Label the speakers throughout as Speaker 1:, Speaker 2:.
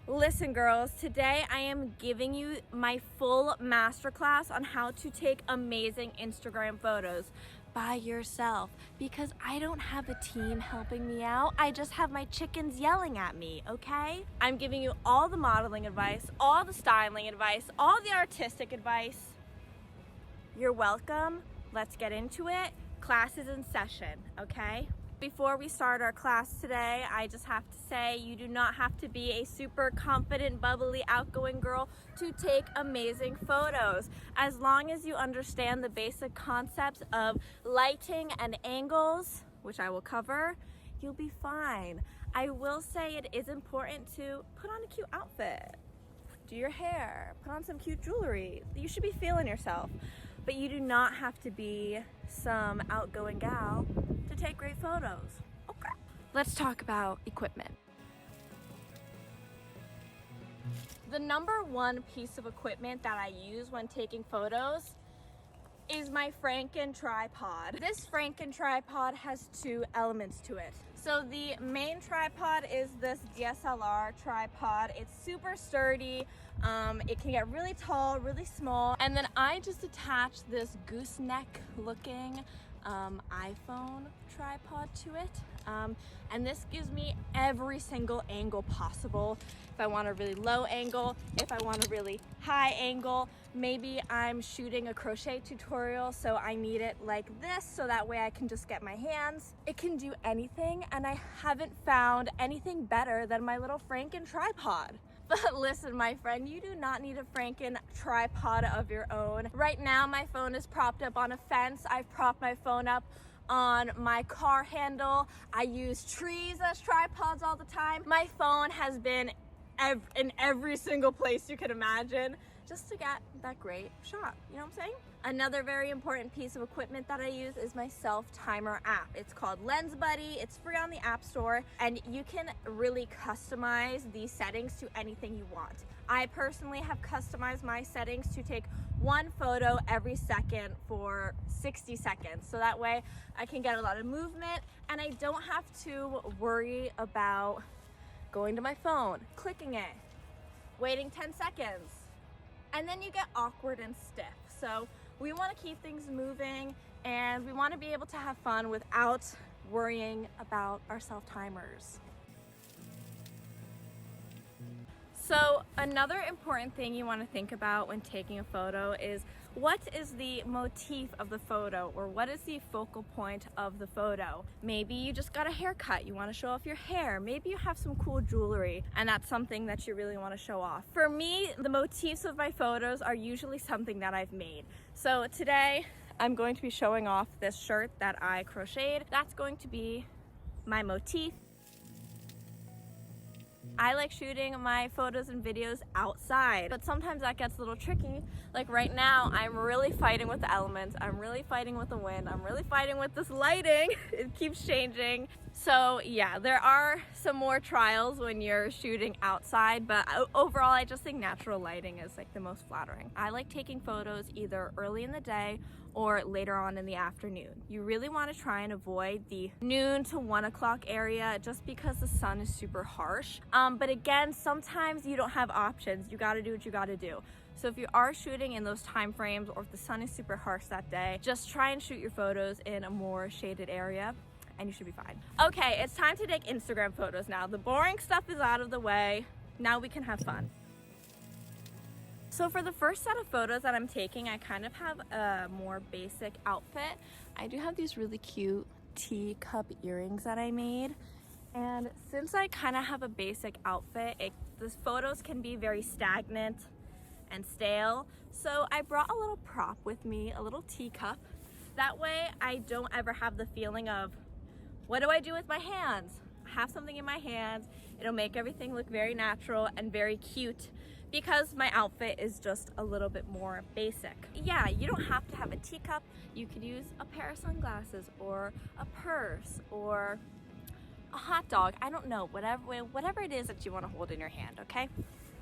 Speaker 1: Listen girls, today I am giving you my full masterclass on how to take amazing Instagram photos by yourself because I don't have a team helping me out. I just have my chickens yelling at me, okay? I'm giving you all the modeling advice, all the styling advice, all the artistic advice. You're welcome. Let's get into it. Class is in session, okay? Before we start our class today, I just have to say you do not have to be a super confident, bubbly, outgoing girl to take amazing photos. As long as you understand the basic concepts of lighting and angles, which I will cover, you'll be fine. I will say it is important to put on a cute outfit, do your hair, put on some cute jewelry. You should be feeling yourself, but you do not have to be some outgoing gal to take great photos. Okay. Let's talk about equipment. The number one piece of equipment that I use when taking photos is my Franken Tripod. This Franken Tripod has two elements to it. So the main tripod is this DSLR tripod. It's super sturdy. It can get really tall, really small. And then I just attached this gooseneck looking iPhone tripod to it. And this gives me every single angle possible. If I want a really low angle, if I want a really high angle, maybe I'm shooting a crochet tutorial, so I need it like this, so that way I can just get my hands. It can do anything, and I haven't found anything better than my little Franken tripod. But listen, my friend, you do not need a Franken tripod of your own. Right now, my phone is propped up on a fence. I've propped my phone up on my car handle. I use trees as tripods all the time. My phone has been in every single place you could imagine just to get that great shot. You know what I'm saying? Another very important piece of equipment that I use is my self-timer app. It's called Lens Buddy. It's free on the App Store, and you can really customize the settings to anything you want. I personally have customized my settings to take one photo every second for 60 seconds. So that way I can get a lot of movement and I don't have to worry about going to my phone, clicking it, waiting 10 seconds, and then you get awkward and stiff. So we want to keep things moving and we want to be able to have fun without worrying about our self-timers. So another important thing you want to think about when taking a photo is what is the motif of the photo, or what is the focal point of the photo? Maybe you just got a haircut, you want to show off your hair. Maybe you have some cool jewelry and that's something that you really want to show off. For me, the motifs of my photos are usually something that I've made. So today I'm going to be showing off this shirt that I crocheted. That's going to be my motif. I like shooting my photos and videos outside, but sometimes that gets a little tricky. Like right now, I'm really fighting with the elements. I'm really fighting with the wind. I'm really fighting with this lighting. It keeps changing. So yeah, there are some more trials when you're shooting outside, but overall, I just think natural lighting is like the most flattering. I like taking photos either early in the day or later on in the afternoon. You really want to try and avoid the noon to 1 o'clock area just because the sun is super harsh. But again, sometimes you don't have options. You got to do what you got to do. So if you are shooting in those time frames, or if the sun is super harsh that day, just try and shoot your photos in a more shaded area and you should be fine. Okay, it's time to take Instagram photos now. The boring stuff is out of the way. Now we can have fun. So for the first set of photos that I'm taking, I kind of have a more basic outfit. I do have these really cute teacup earrings that I made. And since I kind of have a basic outfit, the photos can be very stagnant and stale. So I brought a little prop with me, a little teacup. That way I don't ever have the feeling of, what do I do with my hands? I have something in my hands. It'll make everything look very natural and very cute because my outfit is just a little bit more basic. Yeah, you don't have to have a teacup. You could use a pair of sunglasses or a purse or a hot dog. I don't know, whatever it is that you want to hold in your hand, okay?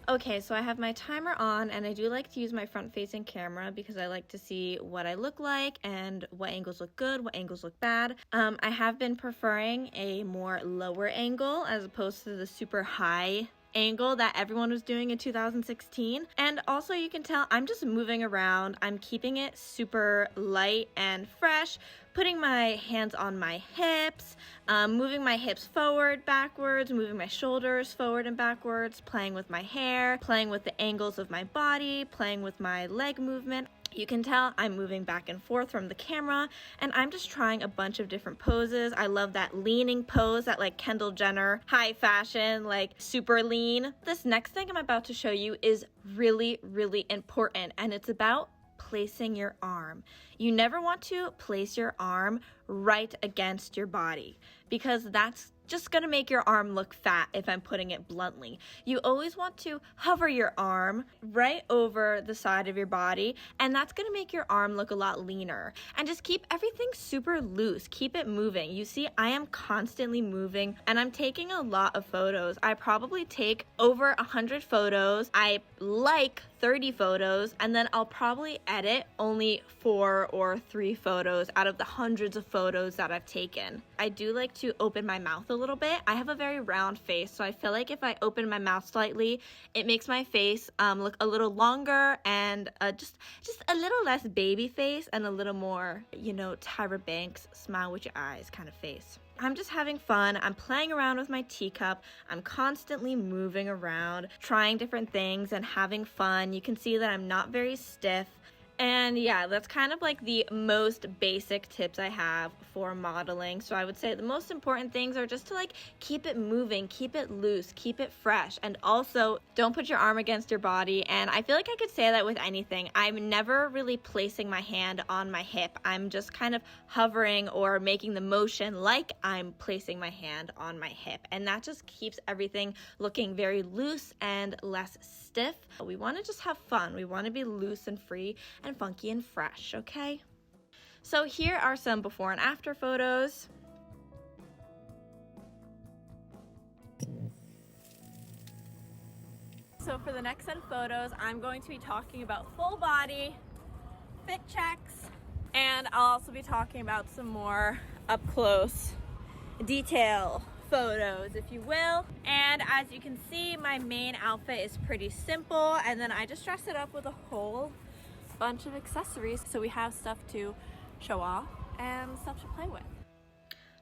Speaker 1: Okay, so I have my timer on, and I do like to use my front-facing camera because I like to see what I look like and what angles look good, what angles look bad. I have been preferring a more lower angle as opposed to the super high angle that everyone was doing in 2016. And also you can tell I'm just moving around. I'm keeping it super light and fresh, putting my hands on my hips, moving my hips forward, backwards, moving my shoulders forward and backwards, playing with my hair, playing with the angles of my body, playing with my leg movement. You can tell I'm moving back and forth from the camera, and I'm just trying a bunch of different poses. I love that leaning pose, that like Kendall Jenner high fashion, like super lean. This next thing I'm about to show you is really, really important, and it's about placing your arm. You never want to place your arm right against your body, because that's just gonna make your arm look fat, if I'm putting it bluntly. You always want to hover your arm right over the side of your body, and that's gonna make your arm look a lot leaner. And just keep everything super loose, keep it moving. You see, I am constantly moving, and I'm taking a lot of photos. I probably take over 100 photos. I like 30 photos, and then I'll probably edit only 4 or 3 photos out of the hundreds of photos that I've taken. I do like to open my mouth a little bit. I have a very round face, so I feel like if I open my mouth slightly, it makes my face look a little longer and just a little less baby face and a little more, you know, Tyra Banks smile with your eyes kind of face. I'm just having fun. I'm playing around with my teacup. I'm constantly moving around, trying different things and having fun. You can see that I'm not very stiff. And yeah, that's kind of like the most basic tips I have for modeling. So I would say the most important things are just to like keep it moving, keep it loose, keep it fresh, and also don't put your arm against your body. And I feel like I could say that with anything. I'm never really placing my hand on my hip. I'm just kind of hovering or making the motion like I'm placing my hand on my hip. And that just keeps everything looking very loose and less stiff. We want to just have fun. We want to be loose and free and funky and fresh, okay? So here are some before and after photos. So for the next set of photos, I'm going to be talking about full body fit checks, and I'll also be talking about some more up close detail photos, if you will. And as you can see, my main outfit is pretty simple, and then I just dress it up with a whole bunch of accessories, so we have stuff to show off and stuff to play with.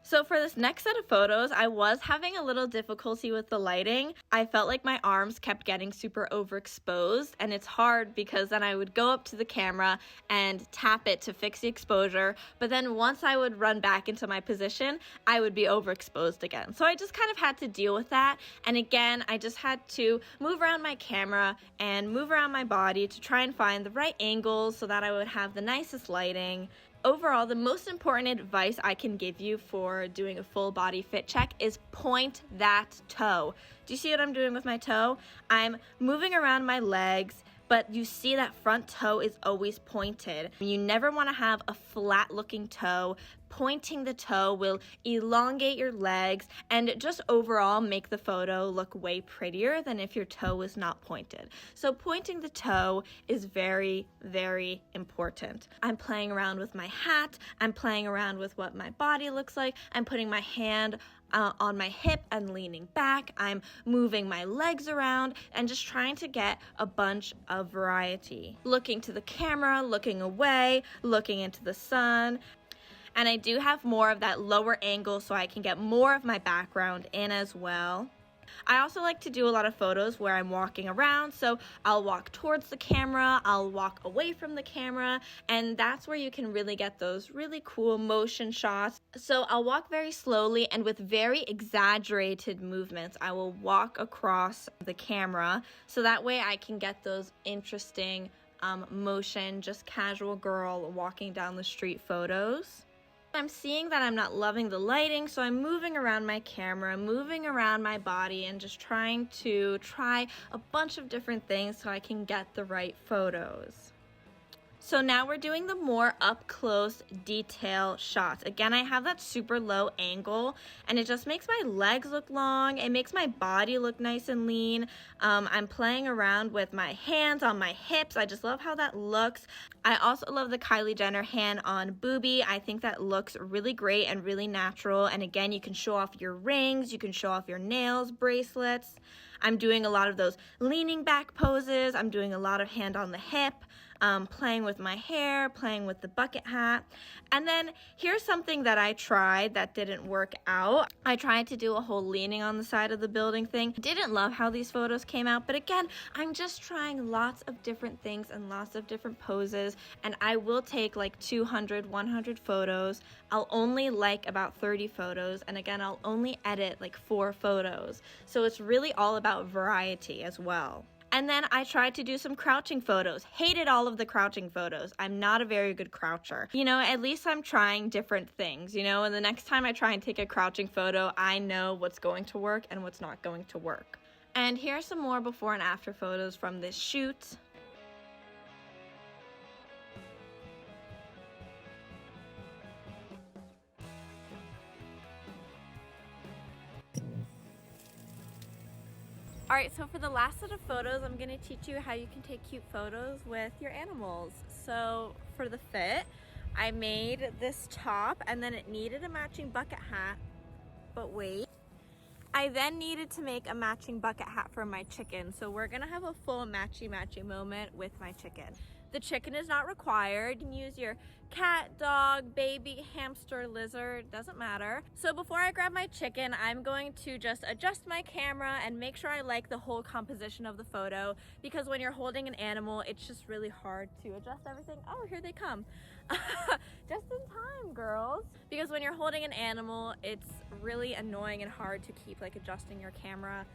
Speaker 1: So for this next set of photos, I was having a little difficulty with the lighting. I felt like my arms kept getting super overexposed, and it's hard because then I would go up to the camera and tap it to fix the exposure, but then once I would run back into my position, I would be overexposed again. So I just kind of had to deal with that, and again, I just had to move around my camera and move around my body to try and find the right angles so that I would have the nicest lighting. Overall, the most important advice I can give you for doing a full body fit check is point that toe. Do you see what I'm doing with my toe? I'm moving around my legs, but you see that front toe is always pointed. You never want to have a flat looking toe. Pointing the toe will elongate your legs and just overall make the photo look way prettier than if your toe is not pointed. So pointing the toe is very, very important. I'm playing around with my hat. I'm playing around with what my body looks like. I'm putting my hand on my hip and leaning back. I'm moving my legs around and just trying to get a bunch of variety. Looking to the camera, looking away, looking into the sun. And I do have more of that lower angle so I can get more of my background in as well. I also like to do a lot of photos where I'm walking around, so I'll walk towards the camera, I'll walk away from the camera, and that's where you can really get those really cool motion shots. So I'll walk very slowly and with very exaggerated movements. I will walk across the camera so that way I can get those interesting motion, just casual girl walking down the street photos. I'm seeing that I'm not loving the lighting, so I'm moving around my camera, moving around my body, and just trying to try a bunch of different things so I can get the right photos. So now we're doing the more up close detail shots. Again, I have that super low angle and it just makes my legs look long. It makes my body look nice and lean. I'm playing around with my hands on my hips. I just love how that looks. I also love the Kylie Jenner hand on boobie. I think that looks really great and really natural. And again, you can show off your rings, you can show off your nails, bracelets. I'm doing a lot of those leaning back poses. I'm doing a lot of hand on the hip, playing with my hair, playing with the bucket hat. And then here's something that I tried that didn't work out. I tried to do a whole leaning on the side of the building thing. Didn't love how these photos came out, but again, I'm just trying lots of different things and lots of different poses, and I will take like 200, 100 photos. I'll only like about 30 photos, and again, I'll only edit like 4 photos. So it's really all about variety as well. And then I tried to do some crouching photos. Hated all of the crouching photos. I'm not a very good croucher. You know, at least I'm trying different things, you know, and the next time I try and take a crouching photo, I know what's going to work and what's not going to work. And here are some more before and after photos from this shoot. Alright, so for the last set of photos, I'm going to teach you how you can take cute photos with your animals. So for the fit, I made this top and then it needed a matching bucket hat, but wait. I then needed to make a matching bucket hat for my chicken. So we're going to have a full matchy-matchy moment with my chicken. The chicken is not required. You can use your cat, dog, baby, hamster, lizard, doesn't matter. So before I grab my chicken, I'm going to just adjust my camera and make sure I like the whole composition of the photo, because when you're holding an animal, it's just really hard to adjust everything. Oh, here they come. Just in time, girls. Because when you're holding an animal, it's really annoying and hard to keep like adjusting your camera.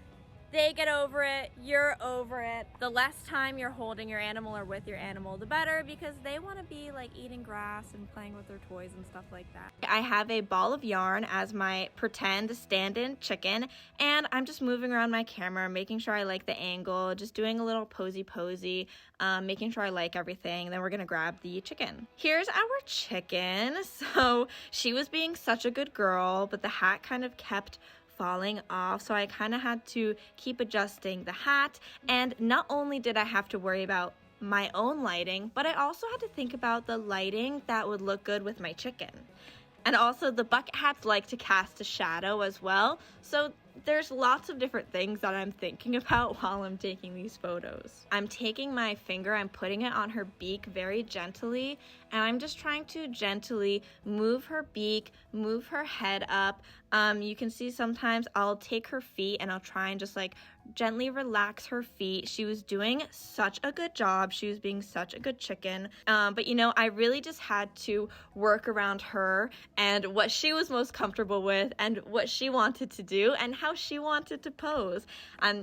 Speaker 1: They get over it, you're over it. The less time you're holding your animal or with your animal, the better, because they want to be like eating grass and playing with their toys and stuff like that. I have a ball of yarn as my pretend stand-in chicken, and I'm just moving around my camera, making sure I like the angle, just doing a little posy, making sure I like everything. Then we're gonna grab the chicken. Here's our chicken. So she was being such a good girl, but the hat kind of kept falling off, so I kind of had to keep adjusting the hat. And not only did I have to worry about my own lighting, but I also had to think about the lighting that would look good with my chicken. And also the bucket hats like to cast a shadow as well, so there's lots of different things that I'm thinking about while I'm taking these photos. I'm taking my finger, I'm putting it on her beak very gently, and I'm just trying to gently move her beak, move her head up. You can see sometimes I'll take her feet and I'll try and just like gently relax her feet. She was doing such a good job. She was being such a good chicken. But you know, I really just had to work around her and what she was most comfortable with and what she wanted to do and how she wanted to pose.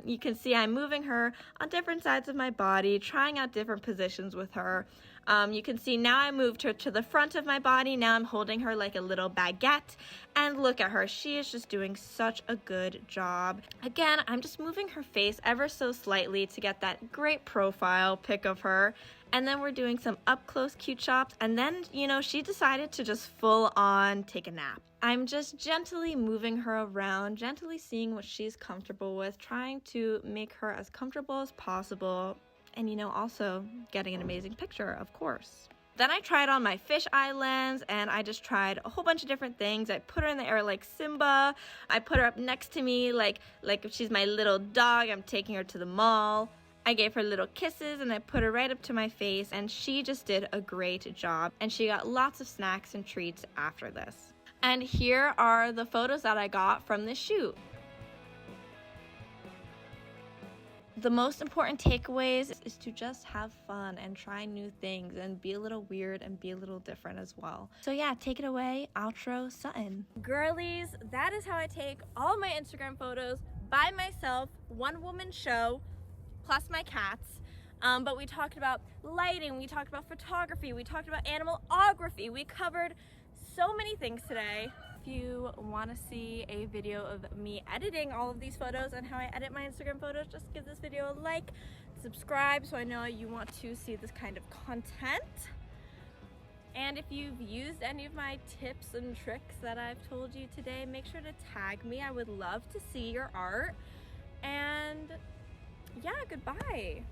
Speaker 1: You can see I'm moving her on different sides of my body, trying out different positions with her. You can see now I moved her to the front of my body. Now I'm holding her like a little baguette, and look at her. She is just doing such a good job. Again, I'm just moving her face ever so slightly to get that great profile pic of her. And then we're doing some up close cute shots. And then, you know, she decided to just full on take a nap. I'm just gently moving her around, gently seeing what she's comfortable with, trying to make her as comfortable as possible. And, you know, also getting an amazing picture, of course. Then I tried on my fisheye lens, and I just tried a whole bunch of different things. I put her in the air like Simba. I put her up next to me like if she's my little dog. I'm taking her to the mall. I gave her little kisses, and I put her right up to my face, and she just did a great job. And she got lots of snacks and treats after this. And here are the photos that I got from this shoot. The most important takeaways is to just have fun and try new things and be a little weird and be a little different as well. So yeah, take it away, outro Sutton. Girlies, that is how I take all my Instagram photos by myself, one woman show, plus my cats. But we talked about lighting, we talked about photography, we talked about animalography. We covered so many things today. If you want to see a video of me editing all of these photos and how I edit my Instagram photos, just give this video a like, subscribe so I know you want to see this kind of content. And if you've used any of my tips and tricks that I've told you today, make sure to tag me. I would love to see your art. And yeah, goodbye.